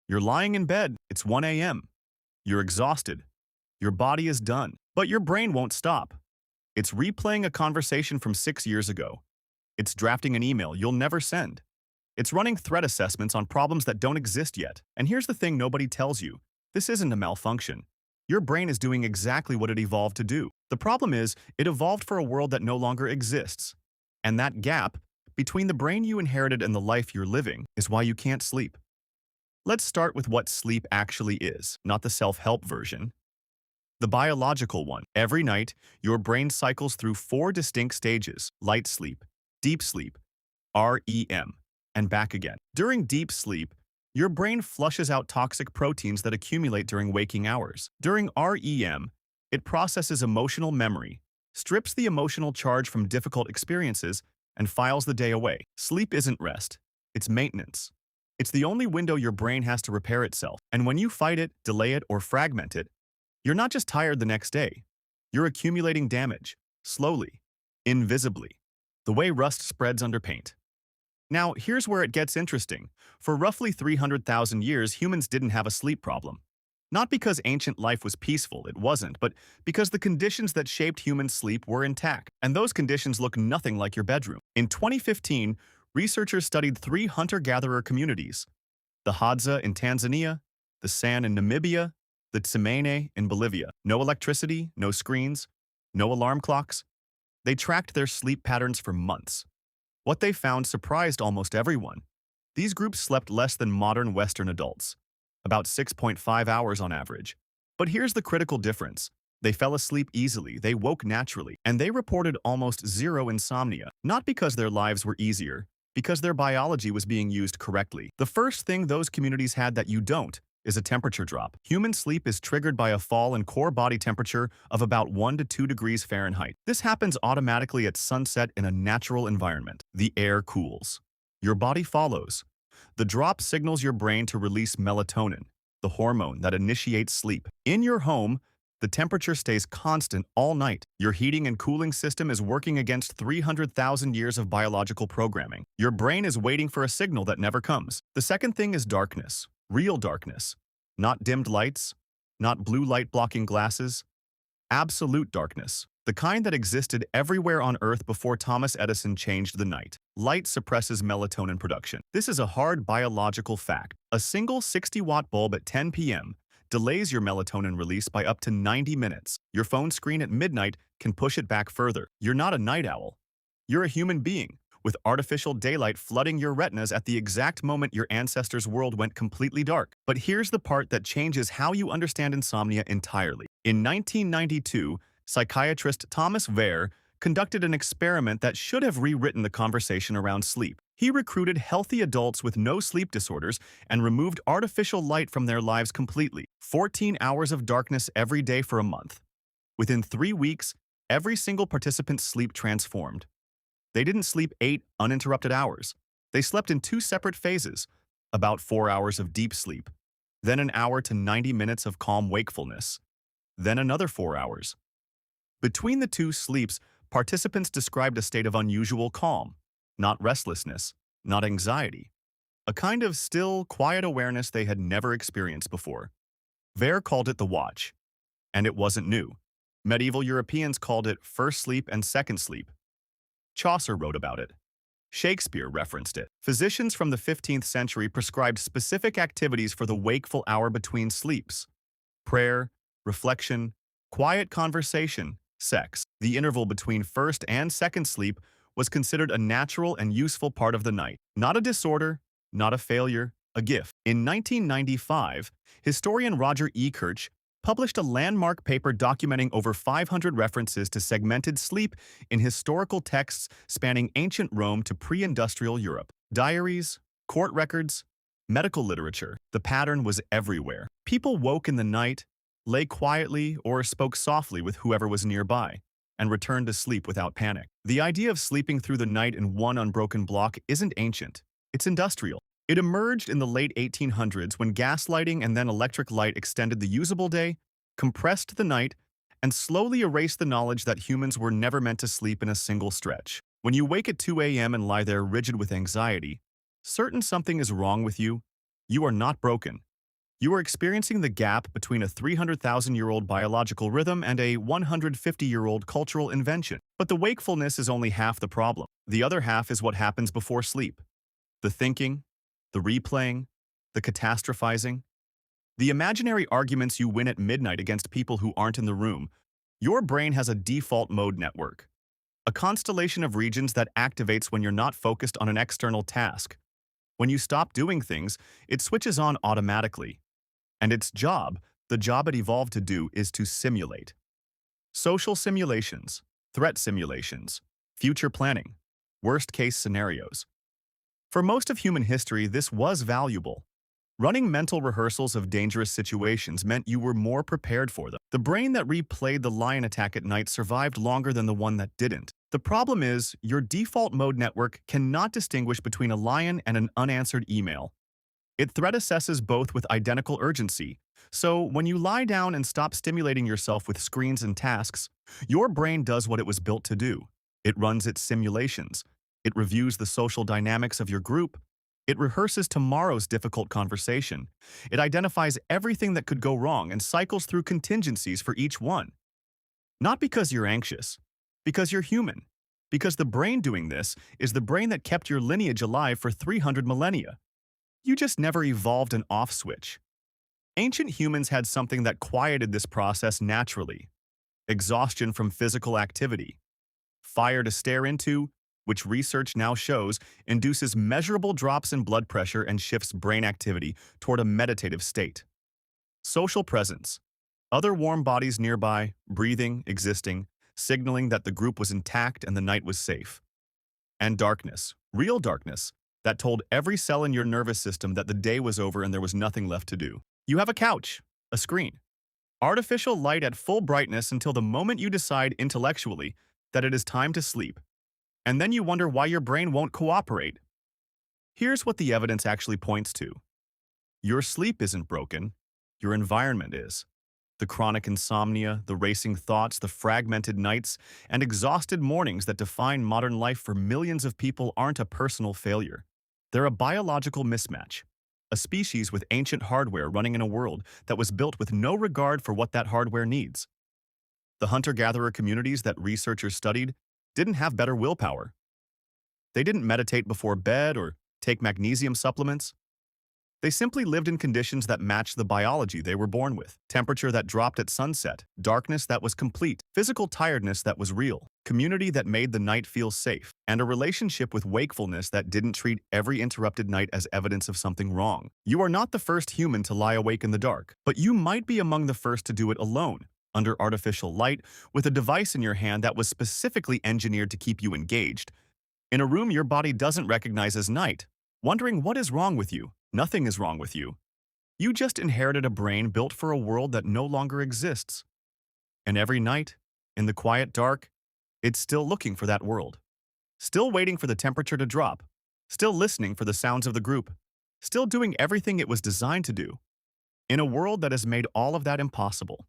You're lying in bed, it's 1 a.m. You're exhausted. Your body is done, but your brain won't stop. It's replaying a conversation from 6 years ago. It's drafting an email you'll never send. It's running threat assessments on problems that don't exist yet. And here's the thing nobody tells you. This isn't a malfunction. Your brain is doing exactly what it evolved to do. The problem is, it evolved for a world that no longer exists. And that gap between the brain you inherited and the life you're living is why you can't sleep. Let's start with what sleep actually is, not the self-help version. The biological one. Every night, your brain cycles through 4 distinct stages: light sleep, deep sleep, REM, and back again. During deep sleep, your brain flushes out toxic proteins that accumulate during waking hours. During REM, it processes emotional memory, strips the emotional charge from difficult experiences, and files the day away. Sleep isn't rest, it's maintenance. It's the only window your brain has to repair itself. And when you fight it, delay it, or fragment it, you're not just tired the next day. You're accumulating damage, slowly, invisibly, the way rust spreads under paint. Now, here's where it gets interesting. For roughly 300,000 years, humans didn't have a sleep problem. Not because ancient life was peaceful, it wasn't, but because the conditions that shaped human sleep were intact. And those conditions look nothing like your bedroom. In 2015, researchers studied 3 hunter-gatherer communities: the Hadza in Tanzania, the San in Namibia, the Tsimane in Bolivia. No electricity, no screens, no alarm clocks. They tracked their sleep patterns for months. What they found surprised almost everyone. These groups slept less than modern Western adults, about 6.5 hours on average. But here's the critical difference. They fell asleep easily, they woke naturally, and they reported almost zero insomnia. Not because their lives were easier, because their biology was being used correctly. The first thing those communities had that you don't is a temperature drop. Human sleep is triggered by a fall in core body temperature of about 1 to 2 degrees Fahrenheit. This happens automatically at sunset in a natural environment. The air cools. Your body follows. The drop signals your brain to release melatonin, the hormone that initiates sleep. In your home, the temperature stays constant all night. Your heating and cooling system is working against 300,000 years of biological programming. Your brain is waiting for a signal that never comes. The second thing is darkness. Real darkness. Not dimmed lights, not blue light blocking glasses. Absolute darkness. The kind that existed everywhere on Earth before Thomas Edison changed the night. Light suppresses melatonin production. This is a hard biological fact. A single 60-watt bulb at 10 p.m. delays your melatonin release by up to 90 minutes. Your phone screen at midnight can push it back further. You're not a night owl. You're a human being, with artificial daylight flooding your retinas at the exact moment your ancestors' world went completely dark. But here's the part that changes how you understand insomnia entirely. In 1992, psychiatrist Thomas Wehr conducted an experiment that should have rewritten the conversation around sleep. He recruited healthy adults with no sleep disorders and removed artificial light from their lives completely. 14 hours of darkness every day for a month. Within 3 weeks, every single participant's sleep transformed. They didn't sleep 8 uninterrupted hours. They slept in 2 separate phases, about 4 hours of deep sleep, then an hour to 90 minutes of calm wakefulness, then another 4 hours. Between the 2 sleeps, participants described a state of unusual calm, not restlessness, not anxiety, a kind of still, quiet awareness they had never experienced before. Wehr called it the watch, and it wasn't new. Medieval Europeans called it first sleep and second sleep. Chaucer wrote about it. Shakespeare referenced it. Physicians from the 15th century prescribed specific activities for the wakeful hour between sleeps: prayer, reflection, quiet conversation, sex. The interval between first and second sleep was considered a natural and useful part of the night. Not a disorder, not a failure, a gift. In 1995, historian Roger E. Kirch published a landmark paper documenting over 500 references to segmented sleep in historical texts spanning ancient Rome to pre-industrial Europe. Diaries, court records, medical literature. The pattern was everywhere. People woke in the night, lay quietly, or spoke softly with whoever was nearby, and returned to sleep without panic. The idea of sleeping through the night in one unbroken block isn't ancient. It's industrial. It emerged in the late 1800s when gaslighting and then electric light extended the usable day, compressed the night, and slowly erased the knowledge that humans were never meant to sleep in a single stretch. When you wake at 2 a.m. and lie there rigid with anxiety, certain something is wrong with you, you are not broken. You are experiencing the gap between a 300,000-year-old biological rhythm and a 150-year-old cultural invention. But the wakefulness is only half the problem. The other half is what happens before sleep. The thinking, the replaying, the catastrophizing, the imaginary arguments you win at midnight against people who aren't in the room. Your brain has a default mode network, a constellation of regions that activates when you're not focused on an external task. When you stop doing things, it switches on automatically. And its job, the job it evolved to do, is to simulate. Social simulations, threat simulations, future planning, worst-case scenarios. For most of human history, this was valuable. Running mental rehearsals of dangerous situations meant you were more prepared for them. The brain that replayed the lion attack at night survived longer than the one that didn't. The problem is, your default mode network cannot distinguish between a lion and an unanswered email. It threat assesses both with identical urgency. So when you lie down and stop stimulating yourself with screens and tasks, your brain does what it was built to do. It runs its simulations. It reviews the social dynamics of your group. It rehearses tomorrow's difficult conversation. It identifies everything that could go wrong and cycles through contingencies for each one. Not because you're anxious, because you're human. Because the brain doing this is the brain that kept your lineage alive for 300 millennia. You just never evolved an off switch. Ancient humans had something that quieted this process naturally. Exhaustion from physical activity. Fire to stare into, which research now shows induces measurable drops in blood pressure and shifts brain activity toward a meditative state. Social presence. Other warm bodies nearby, breathing, existing, signaling that the group was intact and the night was safe. And darkness, real darkness, that told every cell in your nervous system that the day was over and there was nothing left to do. You have a couch, a screen, artificial light at full brightness until the moment you decide intellectually that it is time to sleep. And then you wonder why your brain won't cooperate. Here's what the evidence actually points to. Your sleep isn't broken, your environment is. The chronic insomnia, the racing thoughts, the fragmented nights, and exhausted mornings that define modern life for millions of people aren't a personal failure. They're a biological mismatch, a species with ancient hardware running in a world that was built with no regard for what that hardware needs. The hunter-gatherer communities that researchers studied didn't have better willpower. They didn't meditate before bed or take magnesium supplements. They simply lived in conditions that matched the biology they were born with. Temperature that dropped at sunset, darkness that was complete, physical tiredness that was real, community that made the night feel safe, and a relationship with wakefulness that didn't treat every interrupted night as evidence of something wrong. You are not the first human to lie awake in the dark, but you might be among the first to do it alone, under artificial light, with a device in your hand that was specifically engineered to keep you engaged. In a room your body doesn't recognize as night, wondering what is wrong with you. Nothing is wrong with you. You just inherited a brain built for a world that no longer exists. And every night, in the quiet dark, it's still looking for that world. Still waiting for the temperature to drop. Still listening for the sounds of the group. Still doing everything it was designed to do. In a world that has made all of that impossible.